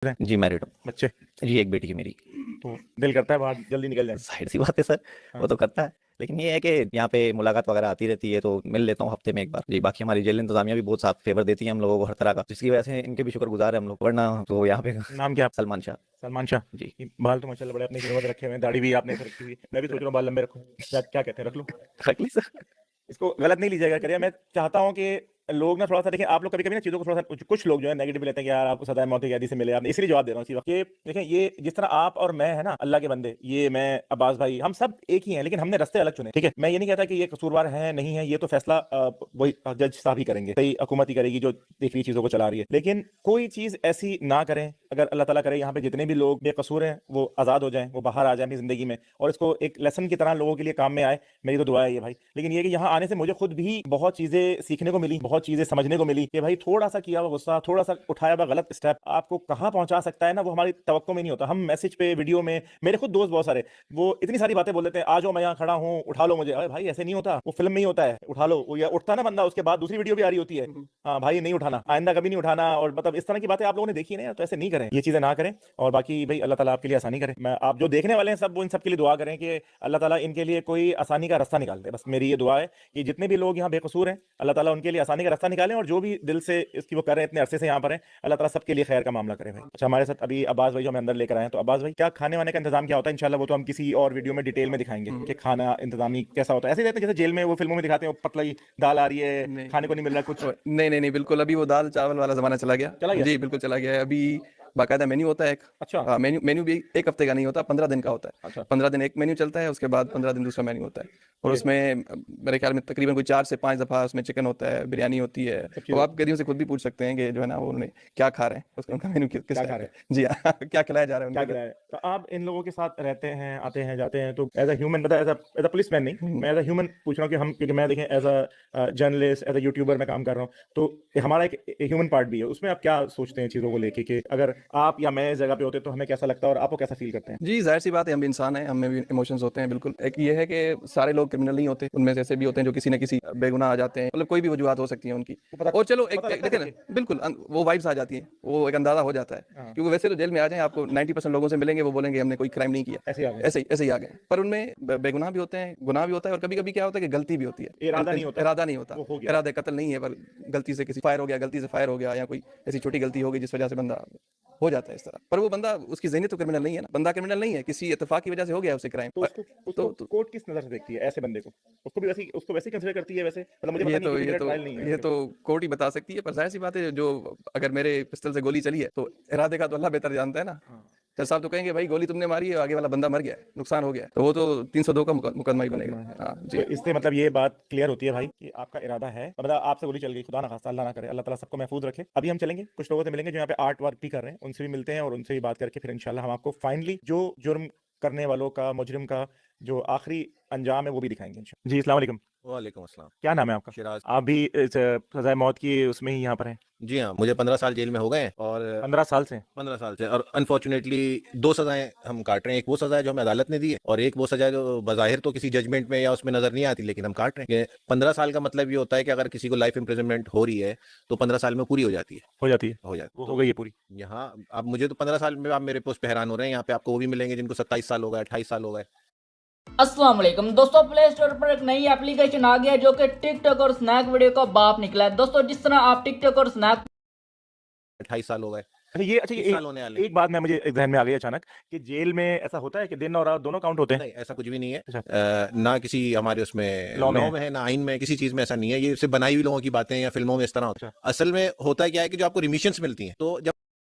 जी married हूँ। बच्चे? जी एक बेटी है मेरी। तो दिल करता है बाहर जल्दी निकल जाए। जाहिर सी बात है सर, हाँ। वो तो करता है, लेकिन ये है कि यहाँ पे मुलाकात वगैरह आती रहती है तो मिल लेता हूँ हफ्ते में एक बार जी। बाकी हमारी जेल इंतजामिया भी बहुत साथ फेवर देती है हम लोगों को हर तरह का, जिसकी वजह से इनके भी शुक्रगुजार है हम लोग, वरना तो यहाँ पे नाम क्या? सलमान शाह। सलमान शाह। जी। ये बाल तो माशाल्लाह बड़े अपने गिरवत रखे हुए हैं, दाढ़ी भी आपने ऐसे रखी हुई है। मैं भी सोच रहा हूँ बाल लंबे रखूं। क्या क्या कहते हैं, रख लूं? रख ली सर। इसको गलत नहीं लीजिएगा करिए। मैं चाहता हूँ कि लोग ना थोड़ा सा देखें। आप लोग कभी कभी ना चीज़ों को थोड़ा सा, कुछ लोग जो है नेगेटिव लेते हैं कि यार आपको सदा मौत की कैदी से मिले। आप इसलिए जवाब दे रहा हूँ इसी वक्त कि देखें, ये जिस तरह आप और मैं है ना, अल्लाह के बंदे, ये मैं, अब्बास भाई, हम सब एक ही हैं, लेकिन हमने रास्ते अलग चुने। ठीक है, मैं ये नहीं कहता कि ये कसूरवार है नहीं है, ये तो फैसला वही जज साहब ही करेंगे, सही हुकूमत ही करेगी जो देख रही चीज़ों को चला रही है। लेकिन कोई चीज़ ऐसी ना करें, अगर अल्लाह ताला करे यहाँ पे जितने भी लोग बेकसूर हैं वो आज़ाद हो जाएं, वो बाहर आ जाएं अपनी ज़िंदगी में, और इसको एक लेसन की तरह लोगों के लिए काम में आए। मेरी तो दुआ है ये भाई। लेकिन ये कि यहाँ आने से मुझे खुद भी बहुत चीज़ें सीखने को मिली, बहुत चीज़ें समझने को मिली कि भाई थोड़ा सा किया हुआ गुस्सा, थोड़ा सा उठाया हुआ गलत स्टेप आपको कहाँ पहुंचा सकता है ना, वो हमारी तवक्को में नहीं होता। हम मैसेज पे, वीडियो में, मेरे खुद दोस्त बहुत सारे वो इतनी सारी बातें बोल देते हैं, आ जाओ मैं यहाँ खड़ा हूँ उठा लो मुझे। अरे भाई ऐसे नहीं होता, वो फिल्म में ही होता है, उठा लो। वो या उठता ना बंदा, उसके बाद दूसरी वीडियो भी आ रही होती है, हाँ भाई नहीं उठाना, आइंदा कभी नहीं उठाना, और मतलब इस तरह की बातें आप लोगों ने देखी है ना, तो ऐसे नहीं करें, ये चीजें ना करें। और बाकी भाई अल्लाह ताला आपके लिए आसानी करे। मैं, आप जो देखने वाले हैं सब, वो इन सब के लिए दुआ करें कि अल्लाह ताला इनके लिए कोई आसानी का रास्ता निकाल दे। बस मेरी ये दुआ है कि जितने भी लोग यहाँ बेकसूर हैं, अल्लाह ताला उनके लिए आसानी का रास्ता निकालें, और जो भी दिल से इसकी वो कर रहे हैं, इतने अरसे से यहाँ पर हैं, अल्लाह ताला सबके लिए खैर का मामला करे भाई। अच्छा, हमारे साथ अभी अब्बास भाई जो हमें अंदर लेकर आए हैं, तो अब्बास भाई क्या खाने वाने का इंतजाम क्या होता है? इंशाल्लाह वो तो हम किसी और वीडियो में डिटेल में दिखाएंगे कि खाना इंतजामी कैसा होता है। ऐसे ही रहते हैं जैसे जेल में वो फिल्मों में दिखाते हैं, वो पतला ही दाल आ रही है, नहीं खाने को नहीं मिल रहा कुछ। नहीं नहीं नहीं, बिल्कुल अभी वो दाल चावल वाला जमाना चला गया। चला गया? जी बिल्कुल चला गया है। अभी बाकायदा मेन्यू होता है एक। अच्छा। मेन्यू मेन्यू भी एक हफ्ते का नहीं होता, 15 दिन का होता है। अच्छा। 15 दिन एक मेन्यू चलता है, उसके बाद 15 दिन दूसरा मेन्यू होता है। और ये उसमें मेरे ख्याल में तकरीबन कोई 4 से 5 दफा उसमें चिकन होता है, बिरयानी होती है। सब तो चीज़ें आप कैदियों से खुद भी पूछ सकते हैं कि जो है ना वो उन्हें क्या खा रहे हैं, उसका उनका मेन्यू किस क्या टाइप खा का रहे हैं, है। जी हाँ क्या खिलाया जा रहा है क्या उनको। गिरा है। तो आप इन लोगों के साथ रहते हैं, आते हैं, जाते हैं, तो एज अ ह्यूमन, मतलब एज अ पुलिस मैन नहीं, मैं एज अ ह्यूमन पूछ रहा हूँ कि हम, क्योंकि मैं देखें as a journalist, as a YouTuber मैं काम कर रहा हूँ, तो हमारा एक ह्यूमन पार्ट भी है उसमें। आप क्या सोचते हैं चीज़ों को लेके कि अगर आप या मैं इस जगह पे होते तो हमें कैसा लगता है, और आपको कैसा फील करते हैं? जी जाहिर सी बात है, हम भी इंसान हैं, हमें भी इमोशंस होते हैं बिल्कुल। एक ये है कि सारे लोग क्रिमिनल नहीं होते, उनमें से ऐसे भी होते हैं जो किसी न किसी बेगुनाह आ जाते हैं, मतलब कोई भी वजूहत हो सकती है उनकी। वो पता और चलो एक पता लगता है देखें ना, देख के? बिल्कुल वो वाइब्स आ जाती हैं, वो एक अंदाजा हो जाता है। हाँ, क्योंकि वैसे तो जेल में आ जाए आपको 90% लोगों से मिलेंगे, वो बोलेंगे हमने कोई क्राइम नहीं किया, ऐसे ही आ गए। ऐसे ही आ गए। पर उनमें बेगुनाह भी होते हैं, गुनाह भी होता है, और कभी कभी क्या होता है कि गलती भी होती है। इरादा नहीं होता, इरादा नहीं होता, वो हो गया। इरादे कत्ल नहीं है, पर गलती से किसी फायर हो गया, गलती से फायर हो गया, या कोई ऐसी छोटी गलती हो गई जिस वजह से बंदा हो जाता है इस तरह। पर वो बंदा, उसकी ज़हनियत तो क्रिमिनल नहीं है ना, बंदा क्रिमिनल नहीं है, किसी इत्तेफाक की वजह से हो गया उसे क्राइम। तो उसको उसको तो कोर्ट किस नज़र से देखती है ऐसे बंदे को? उसको वैसे ही कंसिडर करती है वैसे? मतलब मुझे पता नहीं क्योंकि मेरा ट्रायल नहीं है ये इसके। तो कोर्ट ही बता सकती है। पर जाहिर सी बात है, जो अगर मेरे पिस्टल से गोली चली है तो इरादे का तो अल्लाह बेहतर जानता है ना। हाँ। जज साहब तो कहेंगे भाई गोली तुमने मारी है, आगे वाला बंदा मर गया है, नुकसान हो गया है, तो वो तो 302 का मुकदमा ही बनेगा। है। हाँ तो जी। इससे मतलब ये बात क्लियर होती है भाई कि आपका इरादा है, मतलब आपसे गोली चल गई, खुदा ना खास्ता, अल्लाह ना करे, अल्लाह ताला सबको महफूज रखे। अभी हम चलेंगे, कुछ लोगों से मिलेंगे जो यहाँ पे आर्ट वर्क भी कर रहे हैं, उनसे भी मिलते हैं, और उनसे भी बात करके फिर इंशाल्लाह हम आपको फाइनली जो जुर्म करने वालों का, मुजरिम का जो आखिरी अंजाम है वो भी दिखाएंगे इंशाल्लाह। जी, अस्सलाम वालेकुम। वालेकुम अस्सलाम। क्या नाम है आपका? शिराज। आप भी सजाए मौत की उसमें ही यहाँ पर हैं? जी हाँ, मुझे 15 साल जेल में हो गए हैं, और 15 साल से? 15 साल से, और अनफॉर्चुनेटली 2 सज़ाएँ हम काट रहे हैं। एक वो सज़ा है जो हमें अदालत ने दी है, और एक वो सज़ा है जो बज़ाहिर तो किसी जजमेंट में या उसमें नज़र नहीं आती, लेकिन हम काट रहे हैं। 15 साल का मतलब ये होता है कि अगर किसी को लाइफ इम्प्रिजनमेंट हो रही है तो 15 साल में पूरी हो जाती है। हो जाती है? हो जाती वो तो हो गई है पूरी? यहाँ अब मुझे तो 15 साल में, आप मेरे पोस्ट पे हैरान हो रहे हैं, यहाँ पे आपको वो भी मिलेंगे जिनको 27 साल हो गए, 28 साल हो गए। अस्सलाम वालेकुम दोस्तों, प्ले स्टोर पर एक नई एप्लीकेशन आ गया है जो कि टिकटॉक और स्नैक वीडियो का बाप निकला है। दोस्तों जिस तरह आप टिकटॉक और स्नैक 28 साल हो गए, अच्छा, 30 साल होने वाले हैं। एक बात मैं, मुझे एक ज़हन में आ गई अचानक कि जेल में ऐसा होता है कि दिन और रात दोनों काउंट होते हैं? नहीं, ऐसा कुछ भी नहीं है। अच्छा। ना किसी हमारे उसमें लॉ में लॉ है? में है, ना आइन में, किसी चीज में ऐसा नहीं है। ये सिर्फ बनाई हुई लोगों की बातें हैं या फिल्मों में इस तरह होता है। अच्छा। असल में होता क्या है कि जो आपको रिमिशंस मिलती हैं, तो जब